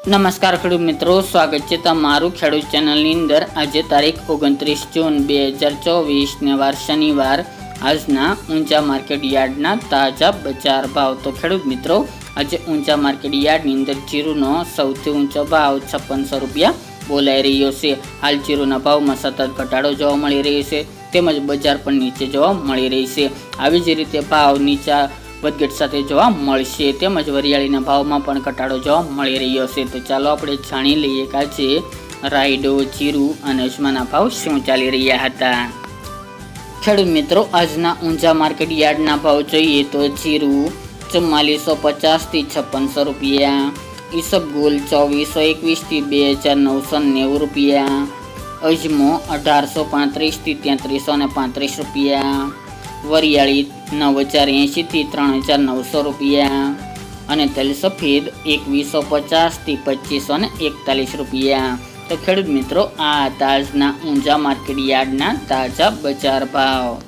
નમસ્કાર ખેડૂત મિત્રો, સ્વાગત છે તમારું ખેડૂત ચેનલની અંદર। આજે તારીખ 29 જૂન 2024 ને વાર શનિવાર। આજના ઊંચા માર્કેટ યાર્ડના તાજા બજાર ભાવ। તો ખેડૂત મિત્રો, આજે ઊંચા માર્કેટ યાર્ડની અંદર જીરુનો સૌથી ઊંચો ભાવ 5600 રૂપિયા બોલાઈ રહ્યો છે। હાલ જીરુના ભાવમાં સતત ઘટાડો જોવા મળી રહ્યો છે, તેમજ બજાર પણ નીચે જોવા મળી રહી છે। આવી જ રીતે ભાવ નીચા વધઘટ સાથે જોવા મળશે, તેમજ વરિયાળીના ભાવમાં પણ ઘટાડો જોવા મળી રહ્યો છે। તો ચાલો આપણે જાણી લઈએ કે આજે રાયડો, જીરું અને અજમાના ભાવ શું ચાલી રહ્યા હતા। ખેડૂત મિત્રો, આજના ઊંચા માર્કેટ યાર્ડના ભાવ જોઈએ તો જીરું 4450 થી 5600 રૂપિયા, ઈસબગુલ 2421 થી 2990 રૂપિયા, અજમો 1835 થી 3335 રૂપિયા, વરિયાળી 9080 થી 3900 રૂપિયા અને તેલ સફેદ 2150 થી 2541 રૂપિયા। તો ખેડૂત મિત્રો, આ તાજના ઊંચા માર્કેટ યાર્ડના તાજા બજાર ભાવ।